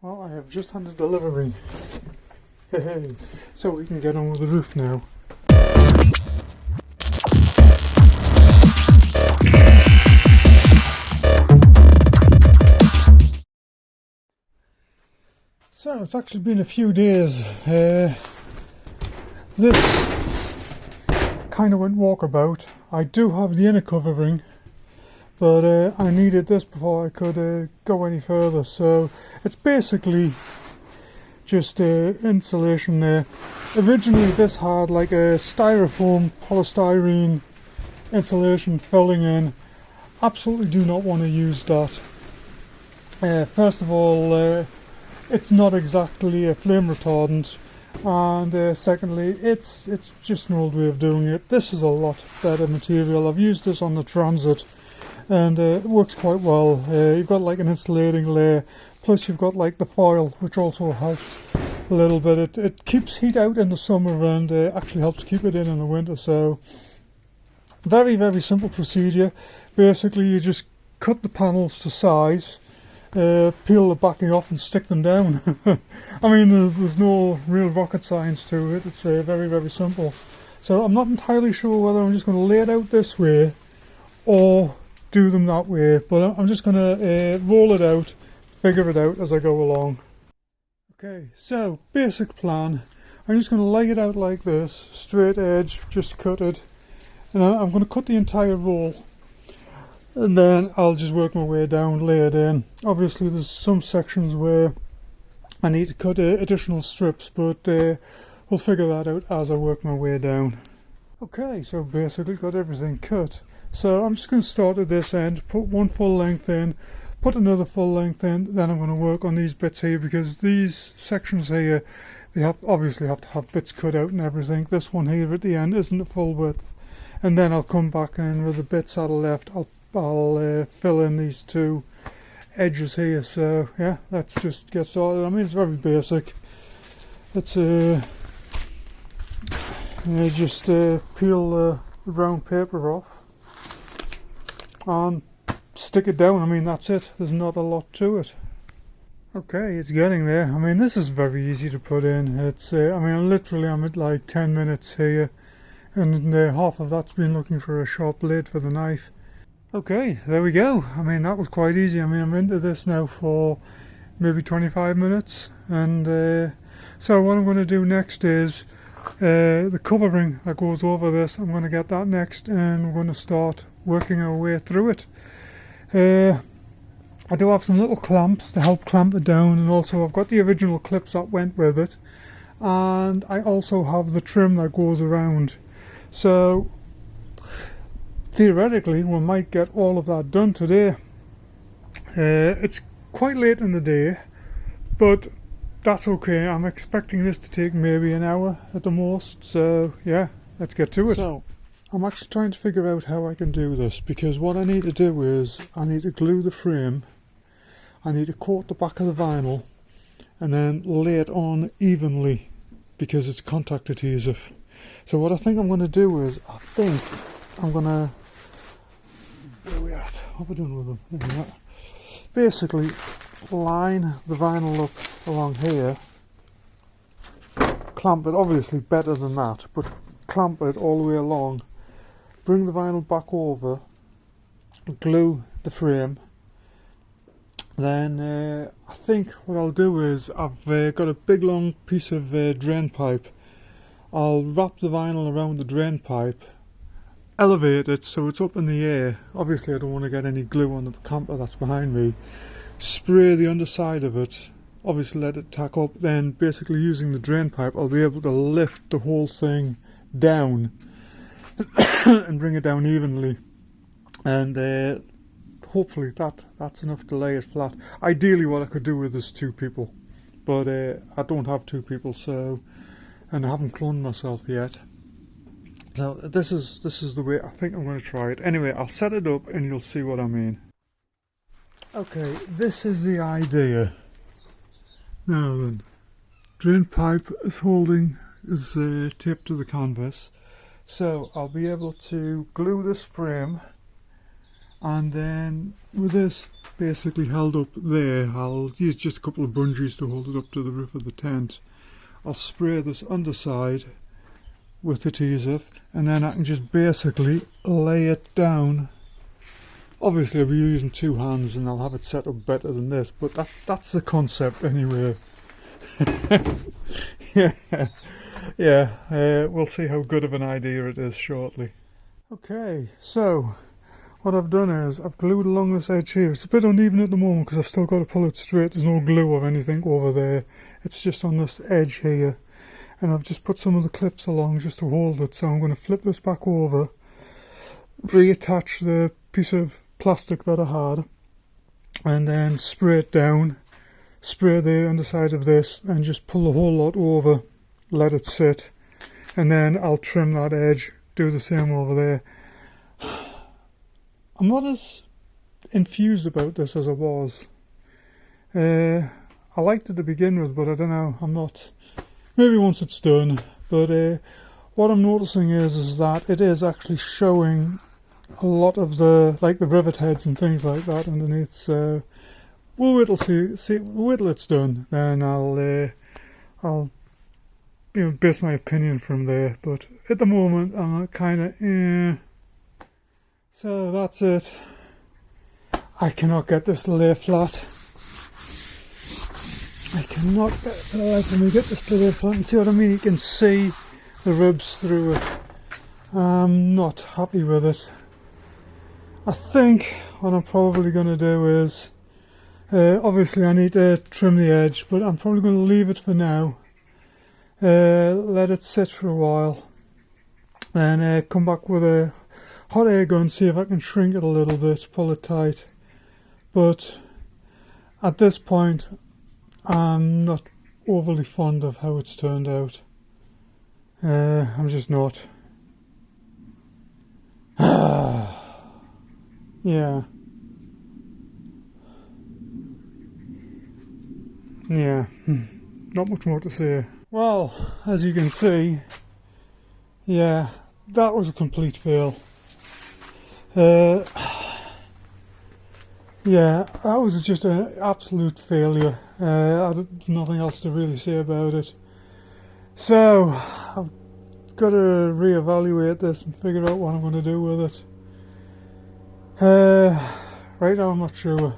Well, I have just had a delivery. Hey, so we can get on with the roof now. So it's actually been a few days. This kind of went walkabout. I do have the inner covering, but I needed this before I could go any further. So it's basically just insulation there. Originally this had like a styrofoam polystyrene insulation filling in. Absolutely do not want to use that. First of all, it's not exactly a flame retardant, and secondly it's just an old way of doing it. This is a lot better material. I've used this on the Transit and it works quite well. You've got like an insulating layer, plus you've got like the foil, which also helps a little bit. It keeps heat out in the summer and actually helps keep it in the winter. So very, very simple procedure. Basically you just cut the panels to size, peel the backing off and stick them down. I mean, there's no real rocket science to it. It's very, very simple. So I'm not entirely sure whether I'm just going to lay it out this way or do them that way, but I'm just going to roll it out, figure it out as I go along. Okay, so basic plan. I'm just going to lay it out like this, straight edge, just cut it, and I'm going to cut the entire roll. And then I'll just work my way down, lay it in. Obviously there's some sections where I need to cut additional strips, but we'll figure that out as I work my way down. Okay, so basically got everything cut. So I'm just going to start at this end, put one full length in, put another full length in, then I'm going to work on these bits here, because these sections here, they obviously have to have bits cut out and everything. This one here at the end isn't a full width. And then I'll come back in with the bits that are left. I'll fill in these two edges here. So yeah, let's just get started. I mean, it's very basic. Let's just peel the brown paper off and stick it down. I mean, that's it. There's not a lot to it. Okay, it's getting there. I mean, this is very easy to put in. It's I mean, I'm at like 10 minutes here, and half of that's been looking for a sharp blade for the knife. Okay, there we go. I mean, that was quite easy. I mean, I'm into this now for maybe 25 minutes, and so what I'm going to do next is the covering that goes over this. I'm going to get that next, and we're going to start working our way through it. I do have some little clamps to help clamp it down, and also I've got the original clips that went with it, and I also have the trim that goes around. So theoretically we might get all of that done today. It's quite late in the day, but that's okay. I'm expecting this to take maybe an hour at the most, so yeah, let's get to it. So I'm actually trying to figure out how I can do this, because what I need to do is I need to glue the frame, I need to coat the back of the vinyl, and then lay it on evenly because it's contact adhesive. So what I think I'm going to do is, I think I'm going to, where are we at? What are we doing with them? There we are. Basically line the vinyl up along here, clamp it, obviously better than that, but clamp it all the way along, bring the vinyl back over, glue the frame. Then I think what I'll do is, I've got a big long piece of drain pipe. I'll wrap the vinyl around the drain pipe, elevate it so it's up in the air. Obviously I don't want to get any glue on the camper that's behind me. Spray the underside of it, obviously let it tack up, then basically using the drain pipe I'll be able to lift the whole thing down and bring it down evenly, and hopefully that's enough to lay it flat. Ideally what I could do with is 2 people, but I don't have 2 people, so, and I haven't cloned myself yet. So this is the way I think I'm going to try it. Anyway, I'll set it up and you'll see what I mean. Okay, this is the idea. Now then, drain pipe is taped to the canvas, so I'll be able to glue this frame and then with this basically held up there, I'll use just a couple of bungees to hold it up to the roof of the tent. I'll spray this underside with adhesive, and then I can just basically lay it down. Obviously I'll be using two hands and I'll have it set up better than this, but that's the concept anyway. We'll see how good of an idea it is shortly. Okay, so what I've done is I've glued along this edge here. It's a bit uneven at the moment because I've still got to pull it straight. There's no glue or anything over there. It's just on this edge here. And I've just put some of the clips along just to hold it. So I'm going to flip this back over, reattach the piece of plastic that I had, and then spray it down, spray the underside of this, and just pull the whole lot over, let it sit, and then I'll trim that edge, do the same over there. I'm not as enthused about this as I was. I liked it to begin with, but I don't know, I'm not. Maybe once it's done, but what I'm noticing is that it is actually showing a lot of the rivet heads and things like that underneath. So we'll wait till it's done, then I'll base my opinion from there. But at the moment, I'm kind of So that's it. I cannot get this to lay flat. I cannot let me get this to lay flat and see what I mean. You can see the ribs through it. I'm not happy with it. I think what I'm probably going to do is, obviously I need to trim the edge, but I'm probably going to leave it for now. Let it sit for a while, then come back with a hot air gun, see if I can shrink it a little bit, pull it tight. But at this point, I'm not overly fond of how it's turned out. I'm just not. Yeah. Not much more to say. Well, as you can see, yeah, that was a complete fail. Yeah, that was just an absolute failure. There's nothing else to really say about it. So, I've got to reevaluate this and figure out what I'm going to do with it. Right now I'm not sure.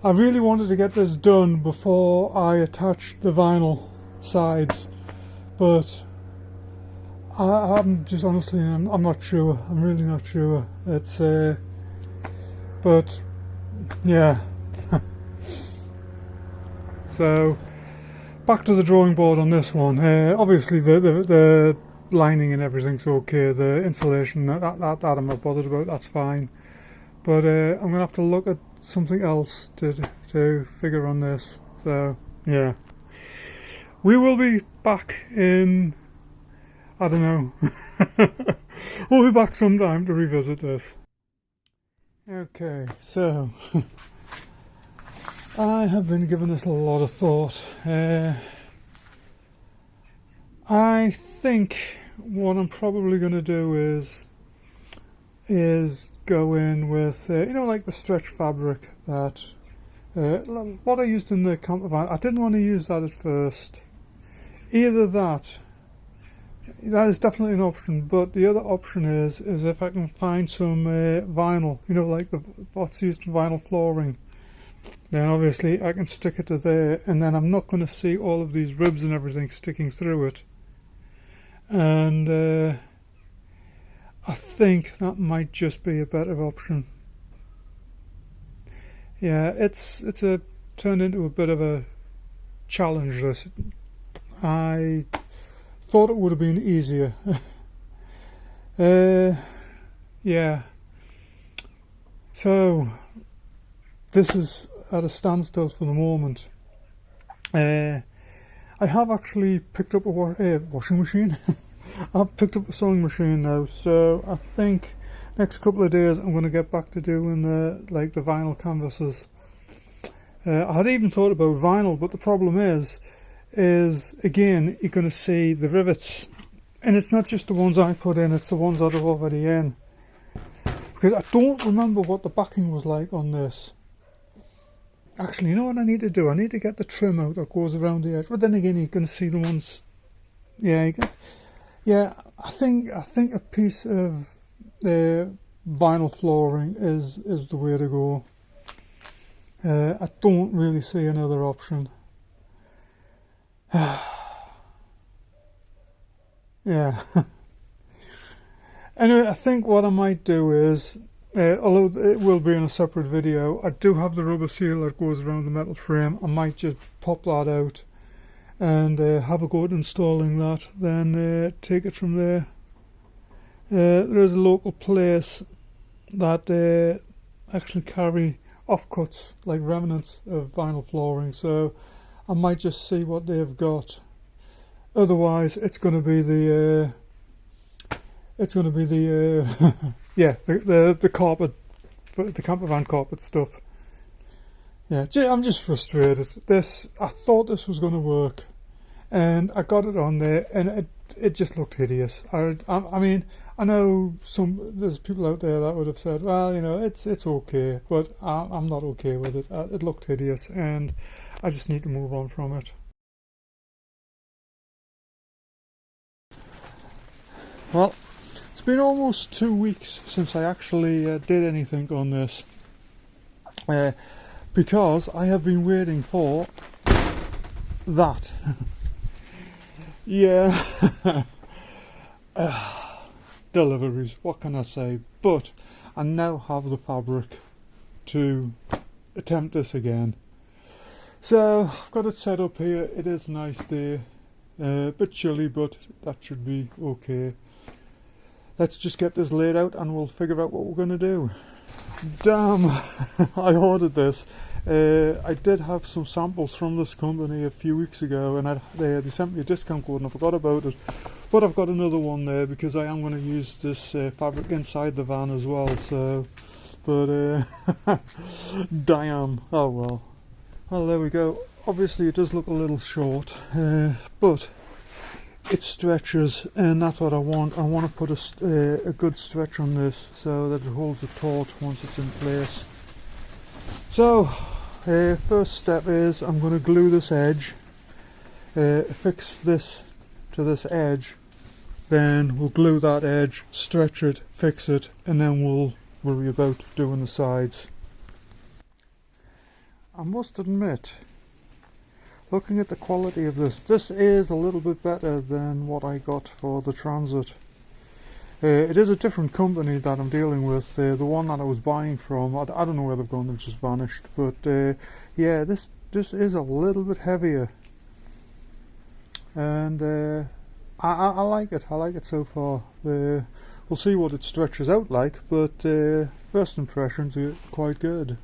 I really wanted to get this done before I attached the vinyl sides, but I'm just honestly, I'm not sure. I'm really not sure. It's but yeah. So back to the drawing board on this one. Obviously the lining and everything's okay. The insulation that I'm not bothered about. That's fine. But I'm gonna have to look at something else to figure on this. So yeah, we will be back in, I don't know. We'll be back sometime to revisit this. Okay, so I have been giving this a lot of thought. I think what I'm probably going to do is go in with, like the stretch fabric that, what I used in the camper van. I didn't want to use that at first. Either that is definitely an option, but the other option is if I can find some vinyl, like what's used in vinyl flooring, then obviously I can stick it to there, and then I'm not going to see all of these ribs and everything sticking through it. And I think that might just be a better option. Yeah, it's turned into a bit of a challenge, this. I thought it would have been easier. Yeah. So this is at a standstill for the moment. I have actually picked up a washing machine. I've picked up a sewing machine now, so I think next couple of days I'm going to get back to doing the vinyl canvases. I had even thought about vinyl, but the problem is again, you're going to see the rivets, and it's not just the ones I put in, it's the ones that are already in, because I don't remember what the backing was like on this. Actually, you know what I need to do? I need to get the trim out that goes around the edge. But then again, you're going to see the ones. Yeah, yeah. I think a piece of vinyl flooring is the way to go. I don't really see another option. Yeah. Anyway, I think what I might do is, although it will be in a separate video, I do have the rubber seal that goes around the metal frame. I might just pop that out and have a go at installing that, then take it from there. There is a local place that actually carry offcuts, like remnants of vinyl flooring, so I might just see what they've got. Otherwise, it's going to be the yeah, the carpet, the camper van carpet stuff. Yeah, I'm just frustrated. I thought this was going to work, and I got it on there, and it just looked hideous. I mean, I know there's people out there that would have said, well, you know, it's okay, but I'm not okay with it. It looked hideous, and I just need to move on from it. Well, it's been almost 2 weeks since I actually did anything on this, because I have been waiting for that. Yeah. Deliveries, what can I say? But I now have the fabric to attempt this again. So I've got it set up here. It is a nice day, a bit chilly, but that should be okay. Let's just get this laid out and we'll figure out what we're going to do. Damn, I ordered this. I did have some samples from this company a few weeks ago, and they sent me a discount code and I forgot about it. But I've got another one there because I am going to use this fabric inside the van as well. So, but damn, oh well. Well, there we go. Obviously it does look a little short, but it stretches, and that's what I want. I want to put a good stretch on this so that it holds the taut once it's in place. So first step is I'm going to glue this edge, fix this to this edge, then we'll glue that edge, stretch it, fix it, and then we'll worry about doing the sides. I must admit, looking at the quality of this is a little bit better than what I got for the Transit. It is a different company that I'm dealing with. The one that I was buying from, I don't know where they've gone, they've just vanished. But yeah, this is a little bit heavier, and I like it. I like it so far. We'll see what it stretches out like, but first impressions are quite good.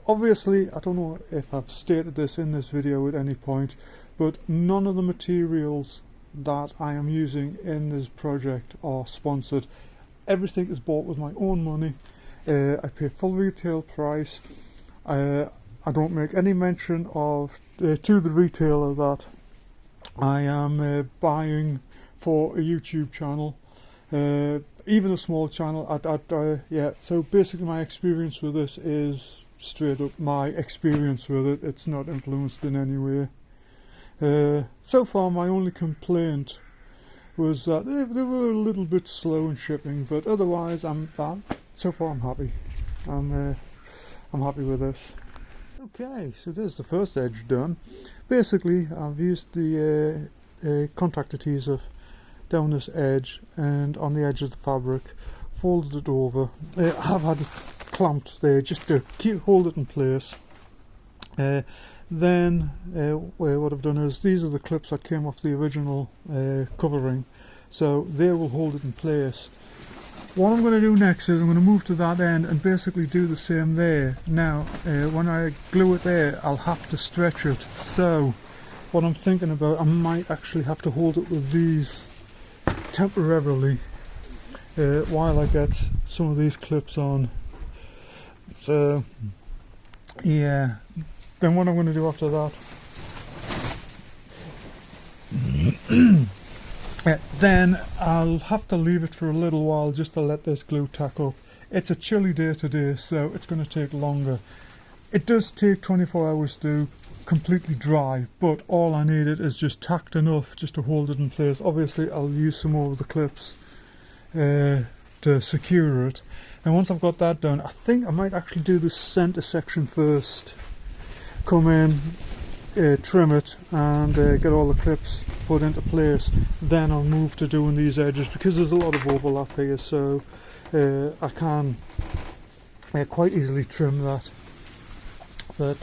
Obviously, I don't know if I've stated this in this video at any point, but none of the materials that I am using in this project are sponsored. Everything is bought with my own money. I pay full retail price. I don't make any mention of to the retailer that I am buying for a YouTube channel, even a small channel. Yeah, so basically my experience with this is straight up my experience with it. It's not influenced in any way. So far my only complaint was that they were a little bit slow in shipping, but otherwise so far I'm happy. I'm happy with this. Okay, so there's the first edge done. Basically I've used the contact adhesive down this edge and on the edge of the fabric, folded it over. I have had it clamped there just to hold it in place. Then what I've done is, these are the clips that came off the original covering, so they will hold it in place. What I'm going to do next is I'm going to move to that end and basically do the same there. Now when I glue it there, I'll have to stretch it, so what I'm thinking about, I might actually have to hold it with these temporarily while I get some of these clips on. So yeah, then what I'm going to do after that, then I'll have to leave it for a little while just to let this glue tack up. it's a chilly day today, so it's going to take longer. It does take 24 hours to completely dry, but all I needed is just tacked enough just to hold it in place. Obviously I'll use some more of the clips to secure it, and once I've got that done, I think I might actually do the centre section first. Come in, trim it, and get all the clips put into place. Then I'll move to doing these edges, because there's a lot of overlap here, so I can quite easily trim that. But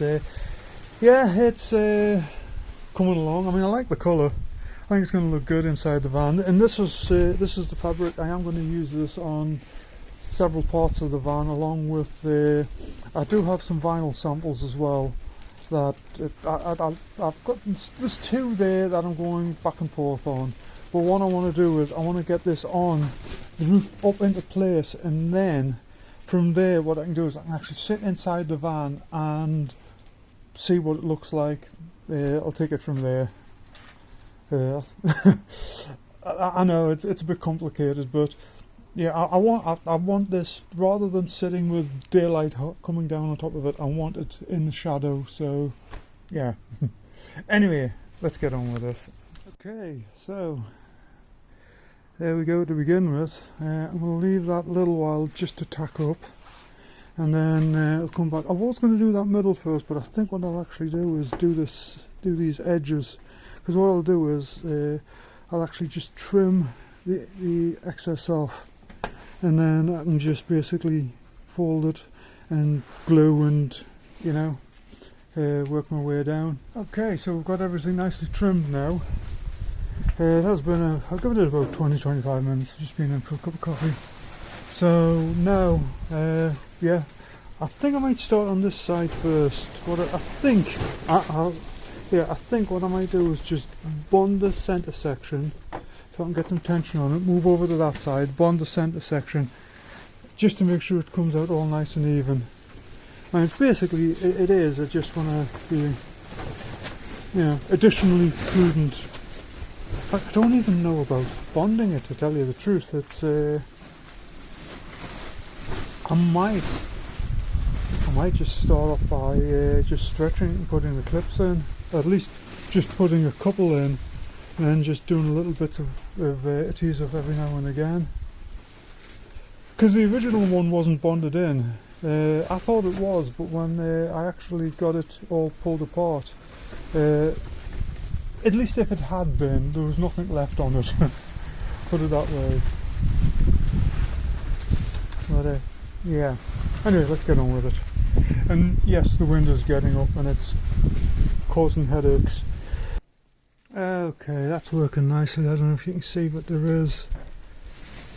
yeah, it's coming along. I mean, I like the colour. I think it's going to look good inside the van. And this is the fabric. I am going to use this on several parts of the van, along with I do have some vinyl samples as well. That I've got. There's two there that I'm going back and forth on. But what I want to do is I want to get this on the roof up into place, and then from there what I can do is I can actually sit inside the van and see what it looks like. I'll take it from there. I know it's a bit complicated, but yeah, I want this, rather than sitting with daylight coming down on top of it, I want it in the shadow. So yeah. Anyway, let's get on with this. Okay, so there we go to begin with. We'll leave that little while just to tack up, and then I'll come back. I was going to do that middle first, but I think what I'll actually do is do these edges, because what I'll do is I'll actually just trim the excess off, and then I can just basically fold it and glue and, you know, work my way down. Okay, so we've got everything nicely trimmed now. It has been I'll give it about 20-25 minutes. Just been in for a cup of coffee. So now, yeah, I think I might start on this side first. What I think, I think what I might do is just bond the centre section, so I can get some tension on it. Move over to that side, bond the centre section, just to make sure it comes out all nice and even. And it's basically, it is. I just want to be, you know, additionally prudent. I don't even know about bonding it, to tell you the truth. It's I might just start off by just stretching and putting the clips in, at least just putting a couple in, and then just doing a little bit of adhesive every now and again. Because the original one wasn't bonded in. I thought it was, but when I actually got it all pulled apart, at least if it had been, there was nothing left on it. Put it that way. But yeah. Anyway, let's get on with it. And yes, the wind is getting up and it's causing headaches. Okay, that's working nicely. I don't know if you can see, but there is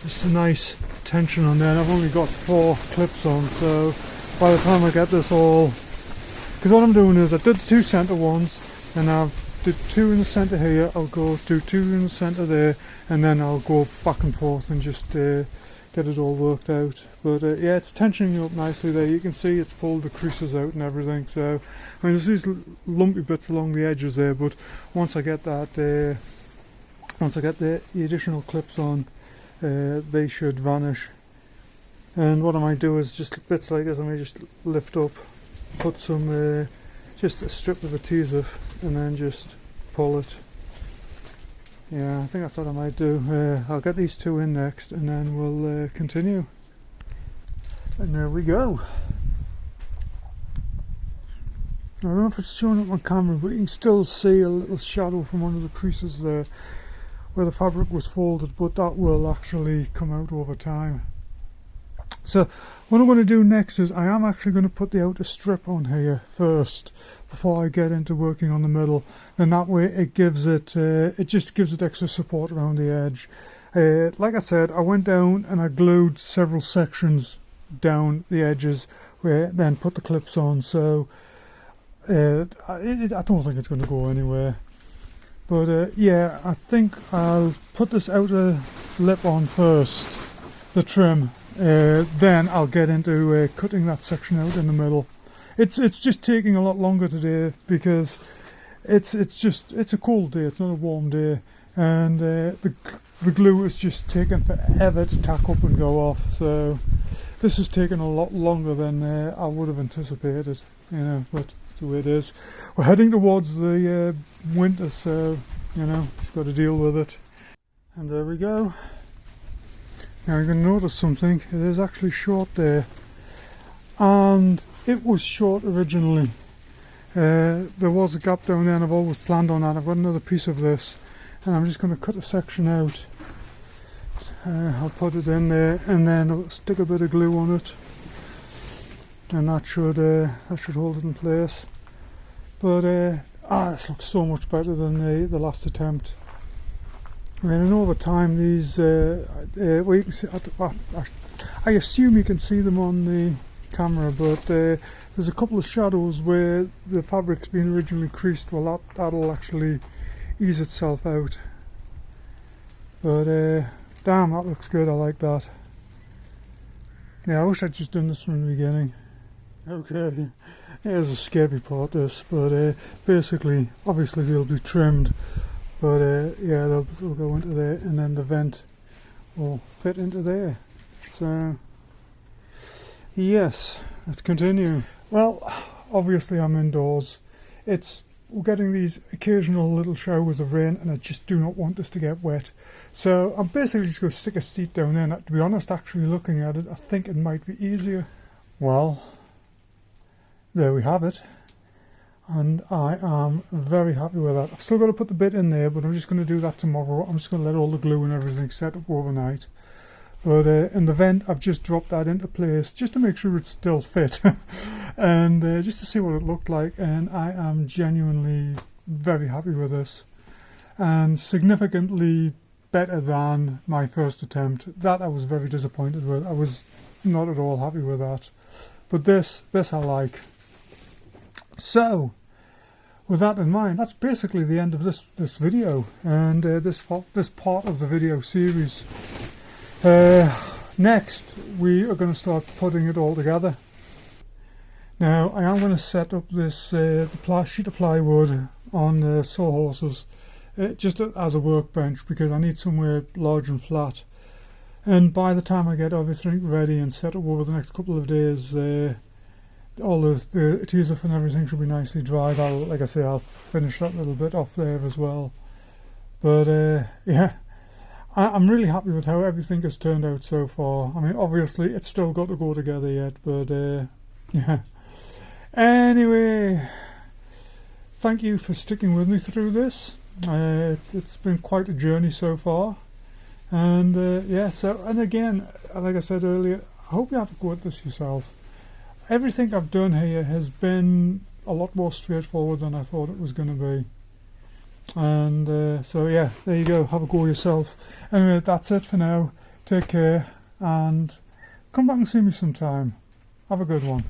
just a nice tension on there. And I've only got 4 clips on, so by the time I get this all, because what I'm doing is I did the 2 centre ones, and I've did 2 in the centre here. I'll go do 2 in the centre there, and then I'll go back and forth and just get it all worked out. But yeah, it's tensioning up nicely there. You can see it's pulled the creases out and everything. So I mean, there's these lumpy bits along the edges there, but once I get that, once I get the additional clips on, they should vanish. And what I might do is just bits like this, I might just lift up, put some just a strip of adhesive, and then just pull it. Yeah, I think that's what I might do. I'll get these 2 in next, and then we'll continue. And there we go. I don't know if it's showing up on camera, but you can still see a little shadow from one of the creases there where the fabric was folded, but that will actually come out over time. So what I'm going to do next is I am actually going to put the outer strip on here first before I get into working on the middle, and that way it gives it just gives it extra support around the edge. Like I said, I went down and I glued several sections down the edges, where then put the clips on, so I don't think it's going to go anywhere. But yeah, I think I'll put this outer lip on first, the trim. Then I'll get into cutting that section out in the middle. It's just taking a lot longer today because it's a cold day. It's not a warm day, and the glue is just taking forever to tack up and go off. So This has taken a lot longer than I would have anticipated, you know, but it's the way it is. We're heading towards the winter, so, you know, just got to deal with it. And there we go. Now you're going to notice something. It is actually short there, and it was short originally. There was a gap down there, and I've always planned on that. I've got another piece of this, and I'm just going to cut a section out. I'll put it in there, and then I'll stick a bit of glue on it, and that should hold it in place. But this looks so much better than the last attempt. I mean, and over time these, well, you can see, I assume you can see them on the camera, but there's a couple of shadows where the fabric's been originally creased. Well, that'll actually ease itself out. But damn, that looks good. I like that. Yeah, I wish I'd just done this from the beginning. Okay, here's a scary part, this, but basically, obviously they'll be trimmed, but yeah, they'll go into there, and then the vent will fit into there. So yes, let's continue. Well, obviously I'm indoors. We're getting these occasional little showers of rain, and I just do not want this to get wet. So I'm basically just going to stick a seat down there, and to be honest, actually looking at it, I think it might be easier. Well, there we have it. And I am very happy with that. I've still got to put the bit in there, but I'm just going to do that tomorrow. I'm just going to let all the glue and everything set up overnight. But in the vent, I've just dropped that into place just to make sure it's still fit. And just to see what it looked like. And I am genuinely very happy with this. And significantly better than my first attempt. That I was very disappointed with. I was not at all happy with that. But this I like. So, with that in mind, that's basically the end of this video and this part of the video series. Next, we are going to start putting it all together. Now, I am going to set up this sheet of plywood on the sawhorses just as a workbench, because I need somewhere large and flat. And by the time I get everything ready and set up over the next couple of days, all the adhesive and everything should be nicely dried. Like I say, I'll finish that little bit off there as well. But yeah, I'm really happy with how everything has turned out so far. I mean, obviously it's still got to go together yet, but yeah. Anyway, thank you for sticking with me through this. It's been quite a journey so far. And yeah, and again, like I said earlier, I hope you have a go at this yourself. Everything I've done here has been a lot more straightforward than I thought it was going to be. And so yeah, there you go, have a go yourself. Anyway, that's it for now. Take care, and come back and see me sometime. Have a good one.